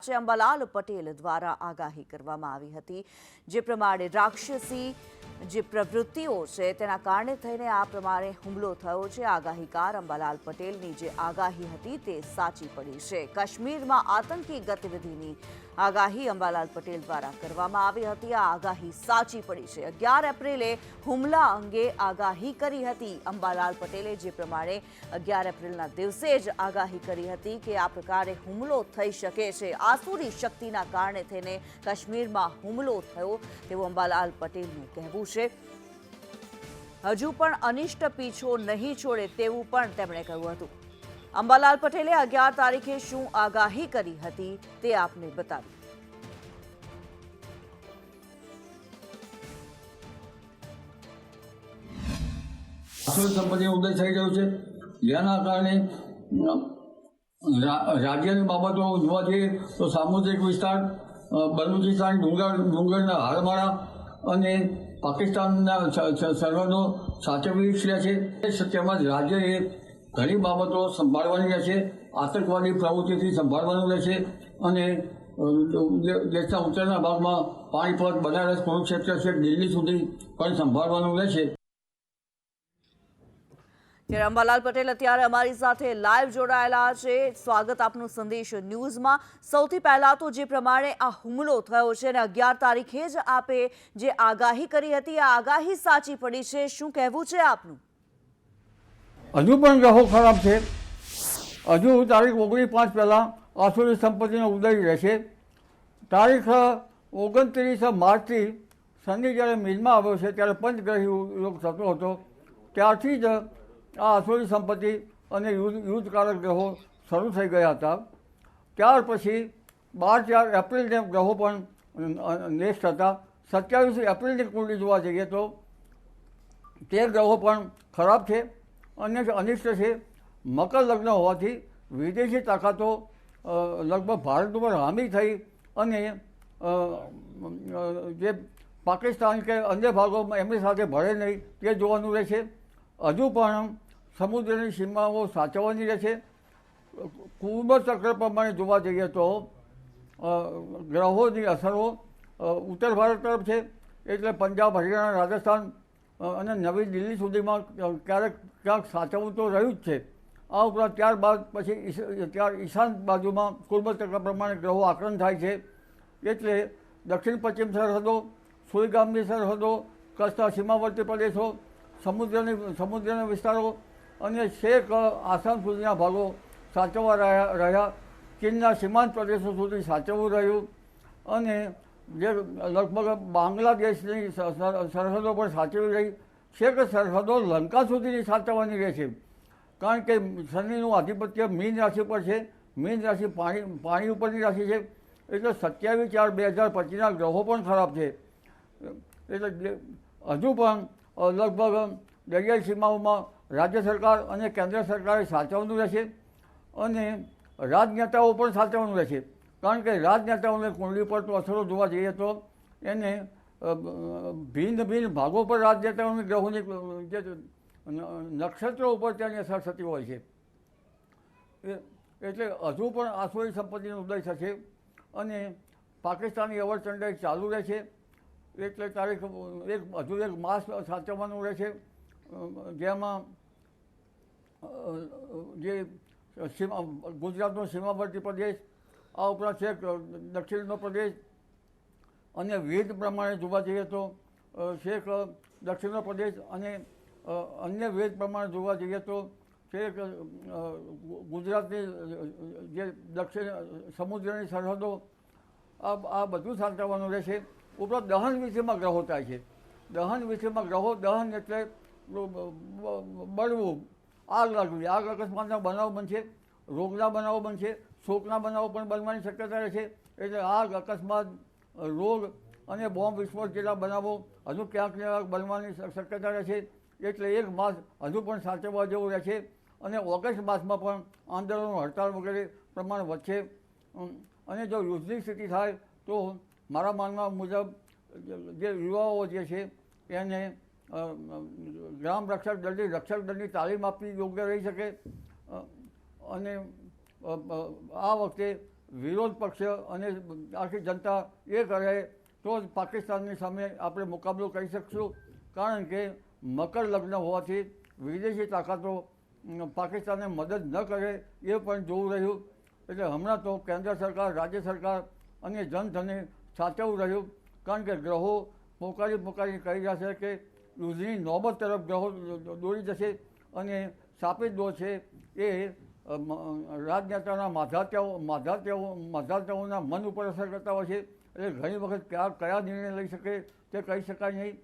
અંબાલાલ પટેલ દ્વારા આગાહી કરવામાં આવી હતી, જે પ્રમાણે રાક્ષસી જે પ્રવૃત્તિઓ છે તેના કારણે થઈને આ પ્રમાણે હુમલો થયો છે. આગાહીકાર અંબાલાલ પટેલની જે આગાહી હતી તે સાચી પડી છે. કાશ્મીરમાં આતંકી ગતિવિધિની આગાહી અંબાલાલ પટેલ દ્વારા કરવામાં આવી હતી. આ આગાહી સાચી પડી છે. 11 એપ્રિલે હુમલા અંગે આગાહી કરી હતી અંબાલાલ પટેલે, જે પ્રમાણે 11 એપ્રિલના દિવસે જ આગાહી કરી હતી કે આ પ્રકારે હુમલો થઈ શકે છે. આસુરી શક્તિના કારણે થઈને કાશ્મીરમાં હુમલો થયો તેવું અંબાલાલ પટેલનું કહેવું છે. હજુ પણ અનિષ્ટ પીછો નહીં છોડે તેવું પણ તેમણે કહ્યું હતું. અંબાલાલ પટેલે 11 તારીખે શું આગાહી કરી હતી તે આપને બતાવી. સંપત્તિ ઉદય થઈ રહ્યો છે, જેના કારણે રાજ્યની બાબતો જોવા જઈએ તો સામુદ્રિક વિસ્તાર, બલુચિસ્તાન, ડુંગરના હારમાળા અને પાકિસ્તાનના સરહદો સાચવી રહ્યા છે. તેમજ રાજ્યએ ઘણી બાબતો સંભાળવાની રહેશે. આતંકવાદી પ્રવૃત્તિથી સંભાળવાનું રહેશે અને દેશના ઉત્તરના ભાગમાં પાણીપત, બનારસ, કુરુક્ષેત્ર છે, દિલ્હી સુધી પણ સંભાળવાનું રહેશે. ત્યારે અંબાલાલ પટેલ અત્યારે અમારી સાથે લાઈવ જોડાયેલા છે. સ્વાગત આપનું સંદેશ ન્યૂઝમાં. સૌથી પહેલા તો જે પ્રમાણે આ હુમલો થયો છે અને 11 તારીખે જ આપે જે આગાહી કરી હતી, આ આગાહી સાચી પડી છે. શું કહેવું છે આપનું? હજુ પણ ગ્રહો ખરાબ છે. હજુ તારીખ 19/5 પહેલાં આસુરી સંપત્તિનો ઉદય રહેશે. તારીખ 29 માર્ચથી શનિ જ્યારે મીનમાં આવ્યો છે ત્યારે પંચગ્રહી યોગ થતો હતો. ત્યારથી જ આ આસુરી સંપત્તિ અને યુદ્ધકારક ગ્રહો શરૂ થઈ ગયા હતા. ત્યાર પછી 12 એપ્રિલને ગ્રહો પણ નેસ્ટ હતા. 27 એપ્રિલની કુંડલી જોવા જઈએ તો તે ગ્રહો પણ ખરાબ છે અને અનિષ્ટ છે. મકર લગ્ન હોવાથી વિદેશી તાકાતો લગભગ ભારત ઉપર હામી થઈ અને જે પાકિસ્તાન કે અન્ય ભાગોમાં એમની સાથે ભળે નહીં તે જોવાનું રહેશે. હજુ પણ સમુદ્રની સીમાઓ સાચવવાની રહેશે. કુર્મ ચક્ર પ્રમાણે જોવા જઈએ તો ગ્રહોની અસરો ઉત્તર ભારત તરફ છે, એટલે પંજાબ, હરિયાણા, રાજસ્થાન અને નવી દિલ્હી સુધીમાં ક્યાંક સાચવવું તો રહ્યું જ છે. આ ઉપરાંત ત્યારબાદ પછી ઈશાન બાજુમાં કુર્મ ચક્ર પ્રમાણે ગ્રહો આક્રમણ થાય છે. એટલે દક્ષિણ પશ્ચિમ સરહદો, સુઈગામની સરહદો, કચ્છના સીમાવર્તી પ્રદેશો, સમુદ્રના વિસ્તારો અને છેક આસામ સુધીના ભાગો સાચવવા રહ્યા. ચીનના સીમાંત પ્રદેશો સુધી સાચવવું રહ્યું અને જે લગભગ બાંગ્લાદેશની સરહદો પણ સાચવી રહી. છેક સરહદો લંકા સુધીની સાચવવાની રહેશે. કારણ કે શનિનું આધિપત્ય મીન રાશિ પર છે. મીન રાશિ પાણી ઉપરની રાશિ છે. એટલે 27/4/2025ના ગ્રહો પણ ખરાબ છે. એટલે હજુ પણ લગભગ દરિયાઈ સીમાઓમાં રાજ્ય સરકાર અને કેન્દ્ર સરકારે સાચવવાનું રહેશે અને રાજનેતાઓ પણ સાચવવાનું રહેશે. કારણ કે રાજનેતાઓને કુંડલી પર તો અસરો જોવા જઈએ તો એને ભિન્ન ભાગો પર રાજનેતાઓની ગ્રહોની જે નક્ષત્રો ઉપર તેની અસર થતી હોય છે. એટલે હજુ પણ આસુરી સંપત્તિનો ઉદય થશે અને પાકિસ્તાની અવરચંડાઈ ચાલુ રહેશે. એટલે તારીખ હજુ એક માસ સાચવવાનું રહેશે, જેમાં જે ગુજરાતનો સીમાવર્તી પ્રદેશ, આ ઉપરાંત છે દક્ષિણનો પ્રદેશ અને વેદ પ્રમાણે જોવા જઈએ તો છેક દક્ષિણનો પ્રદેશ અને અન્ય વેદ પ્રમાણે જોવા જઈએ તો છેક ગુજરાતની જે દક્ષિણ સમુદ્રની સરહદો, આ બધું સાચવવાનું રહેશે. ઉપરાંત દહન વિષયમાં ગ્રહો થાય છે. દહન વિષયમાં ગ્રહો, દહન એટલે બળવું, આગ લાગવી, આગ અકસ્માતના બનાવો બનશે, રોગના બનાવો બનશે, શોકના બનાવો પણ બનવાની શક્યતા રહેશે. એટલે આગ, અકસ્માત, રોગ અને બોમ્બ વિસ્ફોટ જેવા બનાવો હજુ ક્યાંક ને ક્યાંક બનવાની શક્યતા રહેશે. એટલે એક માસ હજુ પણ સાચવવા જેવું રહેશે અને ઓગસ્ટ માસમાં પણ આંદોલનો, હડતાળ વગેરે પ્રમાણ વધશે. અને જો યુદ્ધની સ્થિતિ થાય તો મારા માનવા મુજબ જે યુવાઓ જે છે એને ગ્રામ રક્ષક દળની તાલીમ આપવી યોગ્ય રહી શકે અને આ વખતે વિરોધ પક્ષ અને આખી જનતા એ કરે તો જ પાકિસ્તાનની સામે આપણે મુકાબલો કરી શકશું. કારણ કે મકર લગ્ન હોવાથી વિદેશી તાકાતો પાકિસ્તાનને મદદ ન કરે એ પણ જોવું રહ્યું. એટલે હમણાં તો કેન્દ્ર સરકાર, રાજ્ય સરકાર અને જનધને સાચવવું રહ્યું. કારણ કે ગ્રહો પોકારી કહી રહ્યા છે કે યુદ્ધની નોબત તરફ ગ્રહો દોરી જશે અને સાપિત દોર છે એ રાજનેતાના માધાત્યાઓના મન ઉપર અસર કરતા હોય છે. એટલે ઘણી વખત કયા નિર્ણય લઈ શકે તે કહી શકાય નહીં.